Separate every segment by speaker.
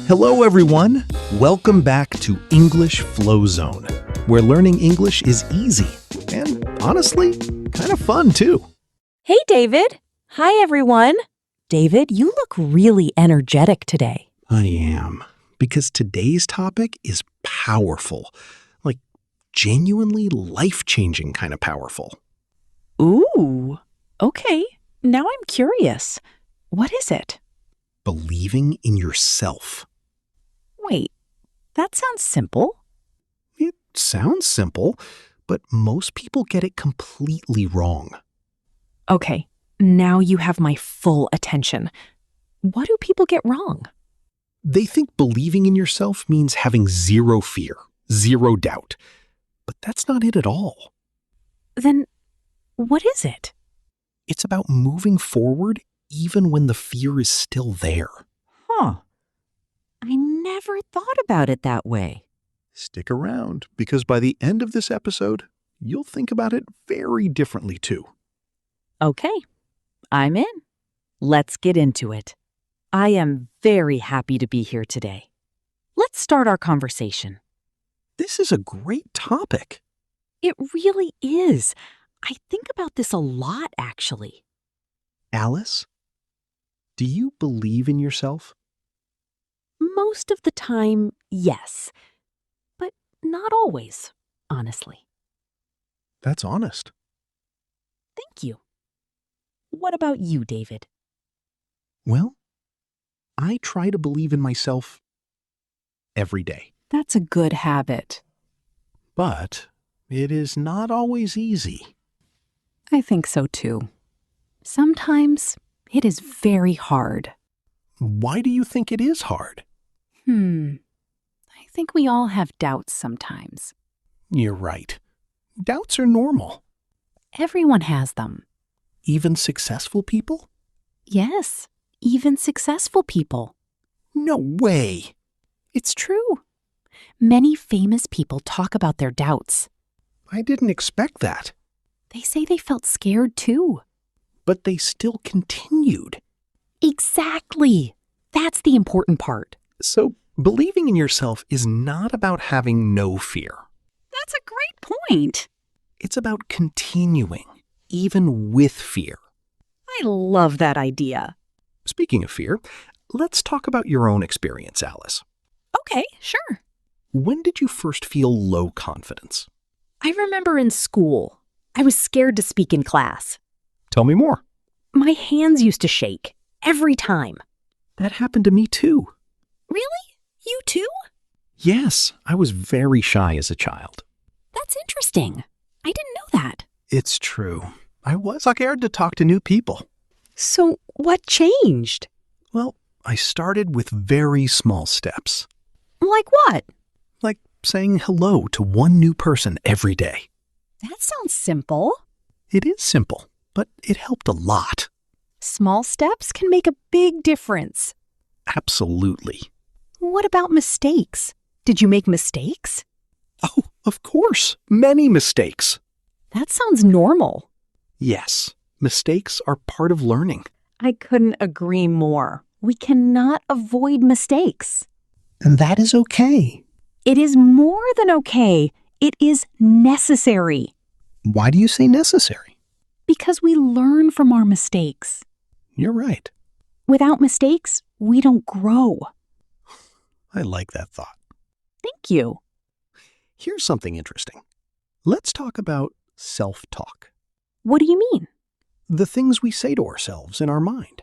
Speaker 1: Hello, everyone. Welcome back to English Flow Zone, where learning English is easy and, honestly, kind of fun, too.
Speaker 2: Hey, David. Hi, everyone. David, you look really energetic today.
Speaker 1: I am, because today's topic is powerful, like genuinely life-changing kind of powerful.
Speaker 2: Ooh, okay. Now I'm curious. What is it?
Speaker 1: Believing in yourself.
Speaker 2: Wait, that sounds simple.
Speaker 1: It sounds simple, but most people get it completely wrong.
Speaker 2: Okay, now you have my full attention. What do people get wrong?
Speaker 1: They think believing in yourself means having zero fear, zero doubt. But that's not it at all.
Speaker 2: Then what is it?
Speaker 1: It's about moving forward even when the fear is still there.
Speaker 2: Huh. I never thought about it that way.
Speaker 1: Stick around, because by the end of this episode, you'll think about it very differently too.
Speaker 2: Okay, I'm in. Let's get into it. I am very happy to be here today. Let's start our conversation.
Speaker 1: This is a great topic.
Speaker 2: It really is. I think about this a lot, actually.
Speaker 1: Alice, do you believe in yourself?
Speaker 2: Most of the time, yes. But not always, honestly.
Speaker 1: That's honest.
Speaker 2: Thank you. What about you, David?
Speaker 1: Well, I try to believe in myself every day.
Speaker 2: That's a good habit.
Speaker 1: But it is not always easy.
Speaker 2: I think so, too. Sometimes it is very hard.
Speaker 1: Why do you think it is hard?
Speaker 2: I think we all have doubts sometimes.
Speaker 1: You're right. Doubts are normal.
Speaker 2: Everyone has them.
Speaker 1: Even successful people?
Speaker 2: Yes, even successful people.
Speaker 1: No way.
Speaker 2: It's true. Many famous people talk about their doubts.
Speaker 1: I didn't expect that.
Speaker 2: They say they felt scared too.
Speaker 1: But they still continued.
Speaker 2: Exactly. That's the important part.
Speaker 1: So, believing in yourself is not about having no fear.
Speaker 2: That's a great point.
Speaker 1: It's about continuing, even with fear.
Speaker 2: I love that idea.
Speaker 1: Speaking of fear, let's talk about your own experience, Alice.
Speaker 2: Okay, sure.
Speaker 1: When did you first feel low confidence?
Speaker 2: I remember in school, I was scared to speak in class.
Speaker 1: Tell me more.
Speaker 2: My hands used to shake every time.
Speaker 1: That happened to me too.
Speaker 2: Really? You too?
Speaker 1: Yes, I was very shy as a child.
Speaker 2: That's interesting. I didn't know that.
Speaker 1: It's true. I was scared to talk to new people.
Speaker 2: So what changed?
Speaker 1: Well, I started with very small steps.
Speaker 2: Like what?
Speaker 1: Like saying hello to one new person every day.
Speaker 2: That sounds simple.
Speaker 1: It is simple, but it helped a lot.
Speaker 2: Small steps can make a big difference.
Speaker 1: Absolutely.
Speaker 2: What about mistakes? Did you make mistakes?
Speaker 1: Oh, of course. Many mistakes.
Speaker 2: That sounds normal.
Speaker 1: Yes, mistakes are part of learning.
Speaker 2: I couldn't agree more. We cannot avoid mistakes.
Speaker 1: And that is okay.
Speaker 2: It is more than okay. It is necessary.
Speaker 1: Why do you say necessary?
Speaker 2: Because we learn from our mistakes.
Speaker 1: You're right.
Speaker 2: Without mistakes, we don't grow.
Speaker 1: I like that thought.
Speaker 2: Thank you.
Speaker 1: Here's something interesting. Let's talk about self-talk.
Speaker 2: What do you mean?
Speaker 1: The things we say to ourselves in our mind.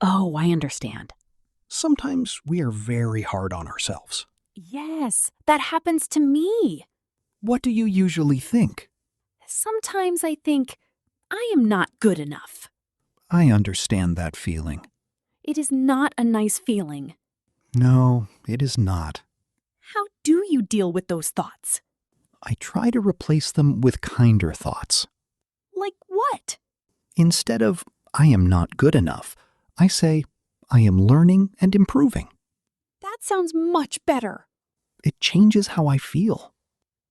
Speaker 2: Oh, I understand.
Speaker 1: Sometimes we are very hard on ourselves.
Speaker 2: Yes, that happens to me.
Speaker 1: What do you usually think?
Speaker 2: Sometimes I think, I am not good enough.
Speaker 1: I understand that feeling.
Speaker 2: It is not a nice feeling.
Speaker 1: No, it is not.
Speaker 2: How do you deal with those thoughts?
Speaker 1: I try to replace them with kinder thoughts.
Speaker 2: Like what?
Speaker 1: Instead of, I am not good enough, I say, I am learning and improving.
Speaker 2: That sounds much better.
Speaker 1: It changes how I feel.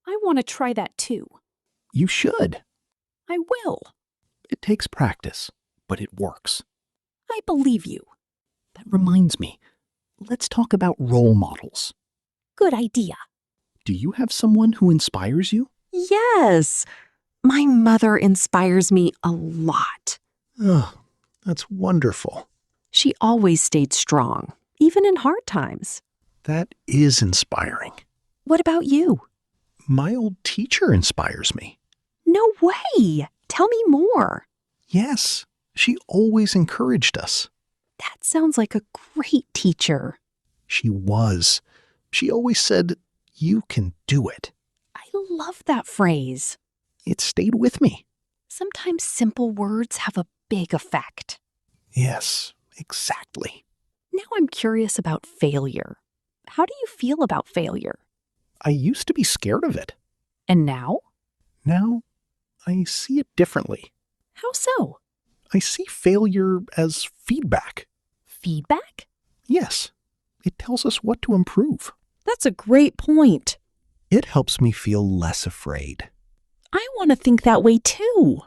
Speaker 2: I want to try that too.
Speaker 1: You should.
Speaker 2: I will.
Speaker 1: It takes practice, but it works.
Speaker 2: I believe you.
Speaker 1: That reminds me, let's talk about role models.
Speaker 2: Good idea.
Speaker 1: Do you have someone who inspires you?
Speaker 3: Yes, my mother inspires me a lot.
Speaker 1: Oh, that's wonderful.
Speaker 3: She always stayed strong, even in hard times.
Speaker 1: That is inspiring.
Speaker 3: What about you?
Speaker 1: My old teacher inspires me.
Speaker 3: No way! Tell me more.
Speaker 1: Yes, she always encouraged us.
Speaker 3: That sounds like a great teacher.
Speaker 1: She was. She always said, "You can do it."
Speaker 3: I love that phrase.
Speaker 1: It stayed with me.
Speaker 3: Sometimes simple words have a big effect.
Speaker 1: Yes, exactly.
Speaker 3: Now I'm curious about failure. How do you feel about failure?
Speaker 1: I used to be scared of it.
Speaker 3: And now?
Speaker 1: Now, I see it differently.
Speaker 3: How so?
Speaker 1: I see failure as feedback.
Speaker 3: Feedback?
Speaker 1: Yes, it tells us what to improve.
Speaker 3: That's a great point.
Speaker 1: It helps me feel less afraid.
Speaker 3: I want to think that way too.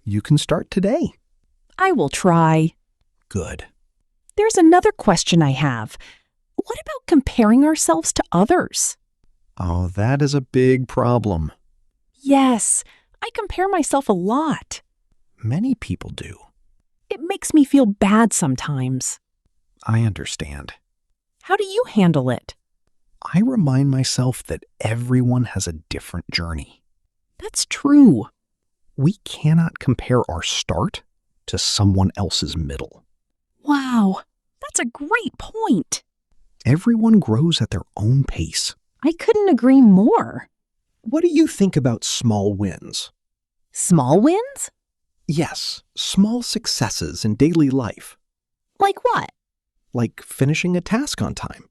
Speaker 1: You can start today.
Speaker 3: I will try.
Speaker 1: Good.
Speaker 3: There's another question I have. What about comparing ourselves to others?
Speaker 1: Oh, that is a big problem.
Speaker 3: Yes, I compare myself a lot.
Speaker 1: Many people do.
Speaker 3: It makes me feel bad sometimes.
Speaker 1: I understand.
Speaker 3: How do you handle it?
Speaker 1: I remind myself that everyone has a different journey.
Speaker 3: That's true.
Speaker 1: We cannot compare our start to someone else's middle.
Speaker 3: Wow, that's a great point.
Speaker 1: Everyone grows at their own pace.
Speaker 3: I couldn't agree more.
Speaker 1: What do you think about small wins?
Speaker 3: Small wins?
Speaker 1: Yes, small successes in daily life,
Speaker 3: Like what?
Speaker 1: like finishing a task on time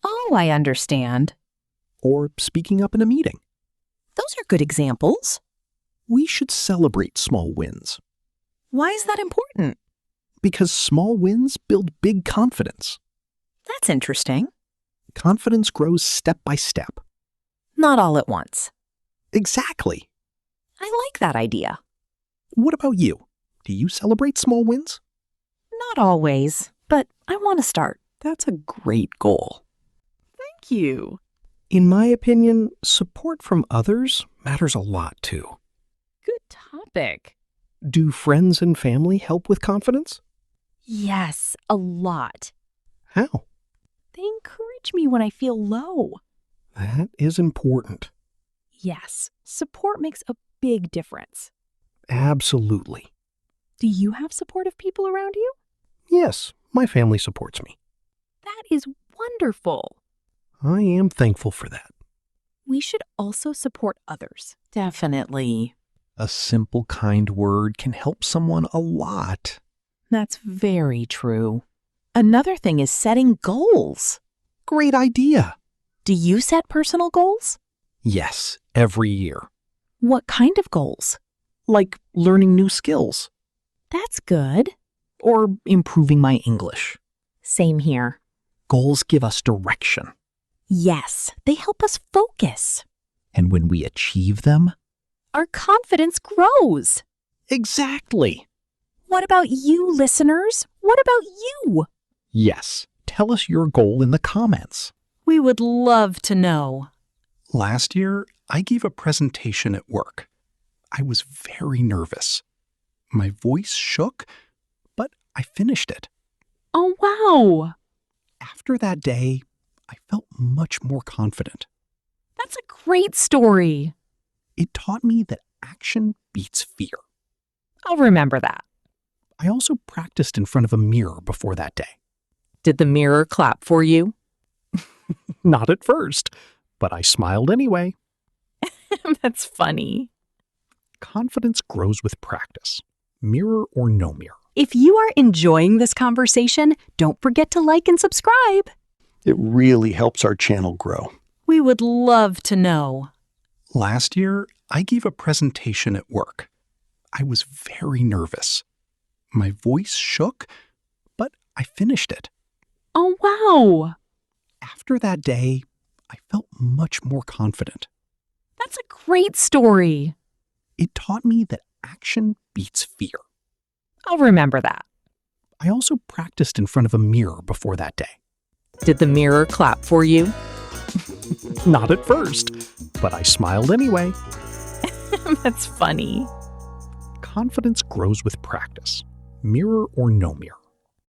Speaker 3: Oh, I understand.
Speaker 1: or speaking up in a meeting.
Speaker 3: Those are good examples.
Speaker 1: We should celebrate small wins
Speaker 3: Why is that important?
Speaker 1: because small wins build big confidence.
Speaker 3: That's interesting.
Speaker 1: Confidence grows step by step.
Speaker 3: Not all at once.
Speaker 1: Exactly.
Speaker 3: I like that idea.
Speaker 1: What about you? Do you celebrate small wins?
Speaker 3: Not always, but I want to start.
Speaker 1: That's a great goal.
Speaker 3: Thank you.
Speaker 1: In my opinion, support from others matters a lot too.
Speaker 3: Good topic.
Speaker 1: Do friends and family help with confidence?
Speaker 3: Yes, a lot.
Speaker 1: How?
Speaker 3: They encourage me when I feel low.
Speaker 1: That is important.
Speaker 3: Yes, support makes a big difference.
Speaker 1: Absolutely.
Speaker 3: Do you have supportive people around you?
Speaker 1: Yes, my family supports me.
Speaker 3: That is wonderful.
Speaker 1: I am thankful for that.
Speaker 3: We should also support others. Definitely.
Speaker 1: A simple, kind word can help someone a lot.
Speaker 3: That's very true. Another thing is setting goals.
Speaker 1: Great idea.
Speaker 3: Do you set personal goals?
Speaker 1: Yes, every year.
Speaker 3: What kind of goals?
Speaker 1: Like learning new skills
Speaker 3: That's good.
Speaker 1: or improving my English.
Speaker 3: Same here.
Speaker 1: Goals give us direction.
Speaker 3: Yes, they help us focus.
Speaker 1: And when we achieve them,
Speaker 3: Our confidence grows.
Speaker 1: exactly.
Speaker 3: What about you, listeners? What about you?
Speaker 1: Yes, tell us your goal in the comments.
Speaker 3: We would love to know.
Speaker 1: Last year, I gave a presentation at work. I was very nervous. My voice shook, but I finished it.
Speaker 3: Oh, wow.
Speaker 1: After that day, I felt much more confident.
Speaker 3: That's a great story.
Speaker 1: It taught me that action beats fear.
Speaker 3: I'll remember that.
Speaker 1: I also practiced in front of a mirror before that day.
Speaker 3: Did the mirror clap for you?
Speaker 1: Not at first, but I smiled anyway.
Speaker 3: That's funny.
Speaker 1: Confidence grows with practice, mirror or no mirror.
Speaker 3: If you are enjoying this conversation, don't forget to like and subscribe.
Speaker 1: It really helps our channel grow.
Speaker 3: We would love to know.
Speaker 1: Last year, I gave a presentation at work. I was very nervous. My voice shook, but I finished it.
Speaker 3: Oh, wow.
Speaker 1: After that day, I felt much more confident.
Speaker 3: That's a great story.
Speaker 1: It taught me that action beats fear.
Speaker 3: I'll remember that.
Speaker 1: I also practiced in front of a mirror before that day.
Speaker 2: Did the mirror clap for you?
Speaker 1: Not at first, but I smiled anyway.
Speaker 2: That's funny.
Speaker 1: Confidence grows with practice, mirror or no mirror.